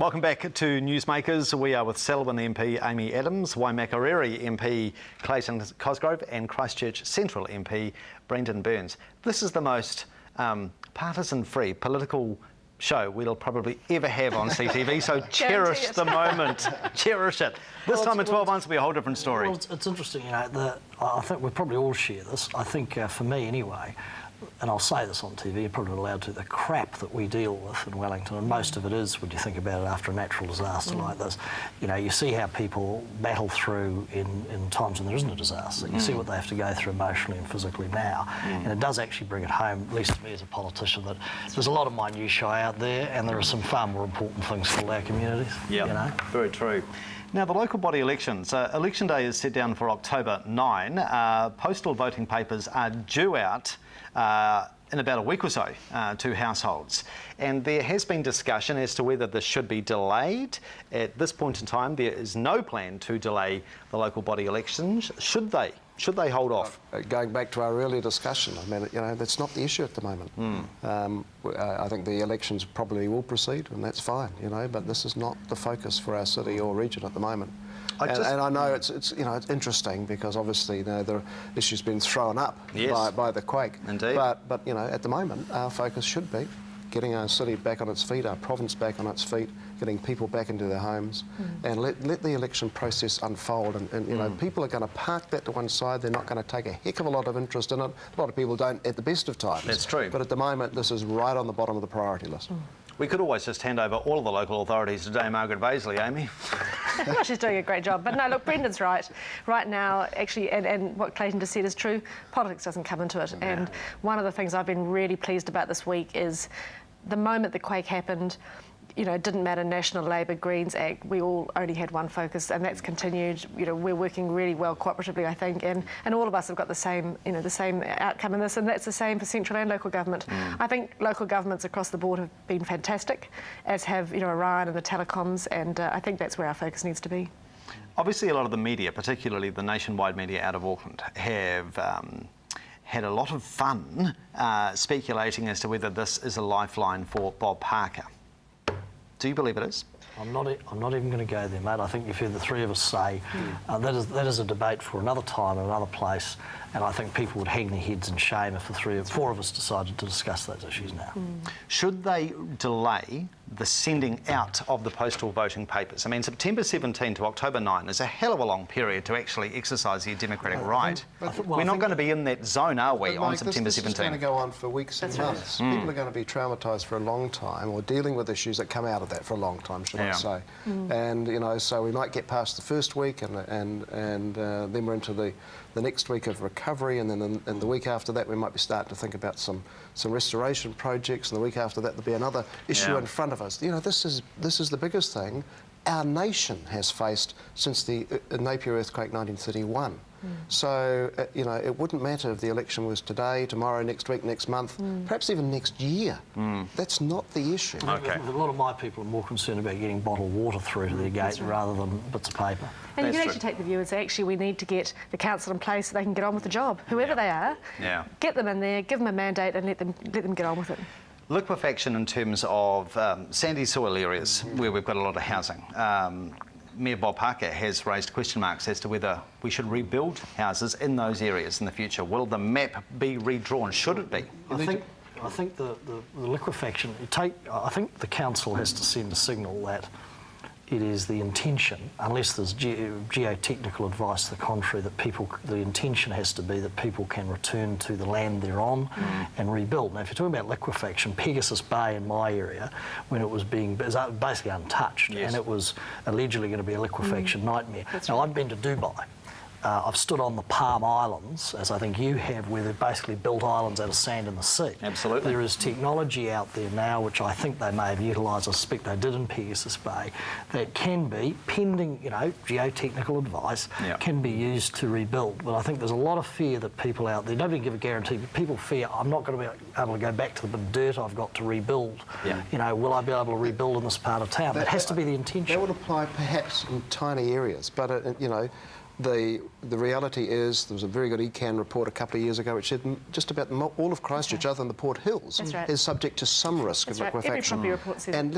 Welcome back to NewsMakers. We are with Selwyn MP Amy Adams, Waimakariri MP Clayton Cosgrove and Christchurch Central MP Brendon Burns. This is the most partisan-free political show we'll probably ever have on CTV, so cherish the moment, cherish it. This time in 12 months will be a whole different story. Well, it's interesting, you know, I think we probably all share this. I think for me anyway, and I'll say this on TV, you're probably not allowed to, the crap that we deal with in Wellington, and most of it is, when you think about it, after a natural disaster like this, you know, you see how people battle through in times when there isn't a disaster. You see what they have to go through emotionally and physically now, and it does actually bring it home, at least to me as a politician, that there's a lot of minutiae out there, and there are some far more important things for our communities. Yeah, you know? Very true. Now, the local body elections. Election day is set down for October 9. Postal voting papers are due out in about a week or so to households. And there has been discussion as to whether this should be delayed. At this point in time, there is no plan to delay the local body elections. Should they? Should they hold off? Going back to our earlier discussion, I mean, you know, that's not the issue at the moment. I think the elections probably will proceed, and that's fine, you know, but this is not the focus for our city or region at the moment. And I know it's you know, it's interesting because obviously, you know, the issue's been thrown up by the quake. Indeed. But you know, at the moment, our focus should be getting our city back on its feet, our province back on its feet, getting people back into their homes, and let the election process unfold. And you know, people are going to park that to one side. They're not going to take a heck of a lot of interest in it. A lot of people don't at the best of times. That's true. But at the moment, this is right on the bottom of the priority list. We could always just hand over all of the local authorities to Dame Margaret Baisley, Amy. Well, she's doing a great job. But no, look, Brendan's right. Right now, actually, and what Clayton just said is true, politics doesn't come into it. And one of the things I've been really pleased about this week is the moment the quake happened, you know, it didn't matter, National Labour, Greens, Act, we all only had one focus, and that's continued. You know, we're working really well cooperatively, I think, and all of us have got the same, you know, the same outcome in this, and that's the same for central and local government. I think local governments across the board have been fantastic, as have, you know, Orion and the telecoms, and I think that's where our focus needs to be. Obviously, a lot of the media, particularly the nationwide media out of Auckland, have had a lot of fun speculating as to whether this is a lifeline for Bob Parker. Do you believe it is? I'm not even going to go there, mate. I think you've heard the three of us say that is a debate for another time and another place, and I think people would hang their heads in shame if the four of us decided to discuss those issues now. Should they delay the sending out of the postal voting papers? I mean, September 17 to October 9 is a hell of a long period to actually exercise your democratic right. We're not going to be in that zone, are we, on September 17? This is going to go on for weeks and months. People are going to be traumatised for a long time, or dealing with issues that come out of that for a long time, should I say. And, you know, so we might get past the first week and then we're into the next week of recovery, and then in the week after that we might be starting to think about some restoration projects, and the week after that there'll be another issue in front of us. You know, this is the biggest thing our nation has faced since the Napier earthquake 1931. So, you know, it wouldn't matter if the election was today, tomorrow, next week, next month, perhaps even next year. That's not the issue. Okay. A lot of my people are more concerned about getting bottled water through to their gate rather than bits of paper. And you can actually take the view and say, actually, we need to get the council in place so they can get on with the job, whoever they are. Get them in there, give them a mandate, and let them get on with it. Liquefaction in terms of sandy soil areas where we've got a lot of housing. Mayor Bob Parker has raised question marks as to whether we should rebuild houses in those areas in the future. Will the map be redrawn? Should it be? I think the liquefaction, I think the council has to send a signal that it is the intention, unless there's geotechnical advice to the contrary, that the intention has to be that people can return to the land they're on and rebuild. Now, if you're talking about liquefaction, Pegasus Bay in my area, when it was basically untouched, and it was allegedly going to be a liquefaction nightmare. Now, I've been to Dubai. I've stood on the Palm Islands, as I think you have, where they've basically built islands out of sand in the sea. Absolutely. There is technology out there now, which I think they may have utilised, I suspect they did in Pegasus Bay, that can be, pending, you know, geotechnical advice, can be used to rebuild. But I think there's a lot of fear that people out there, nobody can give a guarantee, but people fear, I'm not going to be able to go back to the bit of dirt I've got to rebuild. You know, will I be able to rebuild in this part of town? It has to be the intention. That would apply perhaps in tiny areas, but, you know, the reality is, there was a very good ECAN report a couple of years ago which said just about all of Christchurch, other than the Port Hills, is subject to some risk of liquefaction. Every property report says and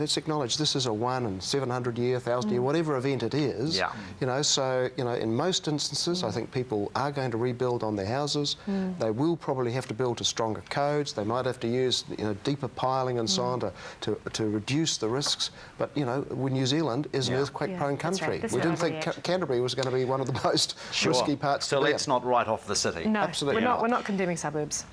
let's acknowledge this is a 1 in 700 year, 1,000 year, whatever event it is. So in most instances, I think people are going to rebuild on their houses. They will probably have to build to stronger codes. They might have to use deeper piling and so on to reduce the risks. But New Zealand is an earthquake-prone country. We didn't think Canterbury was going to be one of the most risky parts. So let's not write off the city. No, absolutely we're not condemning suburbs.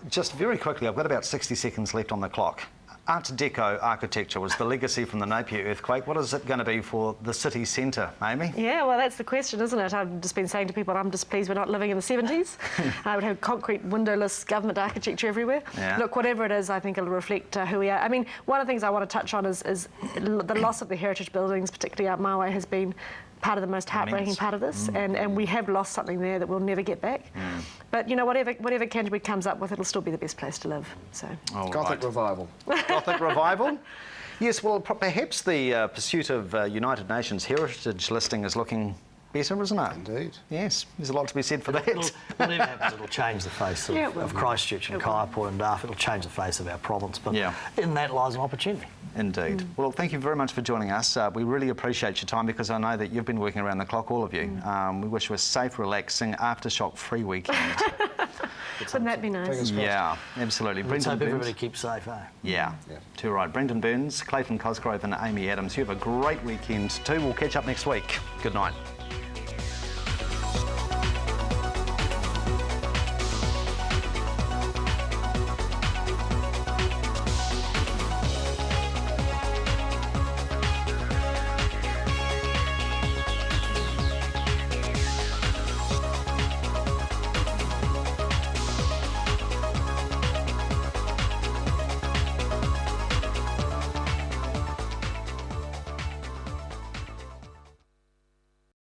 Just very quickly, I've got about 60 seconds left on the clock. Art Deco architecture was the legacy from the Napier earthquake. What is it going to be for the city centre, Amy? Yeah, well, that's the question, isn't it? I've just been saying to people, I'm displeased we're not living in the 70s. I would have concrete, windowless government architecture everywhere. Look, whatever it is, I think it'll reflect who we are. I mean, one of the things I want to touch on is the loss of the heritage buildings, particularly out my way, has been part of the most heartbreaking part of this, and we have lost something there that we'll never get back. But whatever Canterbury comes up with, it'll still be the best place to live. So Gothic revival. Gothic revival. Yes, well, perhaps the pursuit of United Nations heritage listing is looking better, isn't it? Indeed. Yes, there's a lot to be said for that. Whatever happens, it'll change the face of Christchurch and Kaiapoi and Darf. It'll change the face of our province, but in that lies an opportunity. Indeed. Well, thank you very much for joining us. We really appreciate your time because I know that you've been working around the clock, all of you. We wish you a safe, relaxing, aftershock-free weekend. Wouldn't that be nice? Yeah, absolutely. Let's hope everybody keeps safe, eh? Yeah, too right. Brendon Burns, Clayton Cosgrove and Amy Adams, you have a great weekend too. We'll catch up next week. Good night.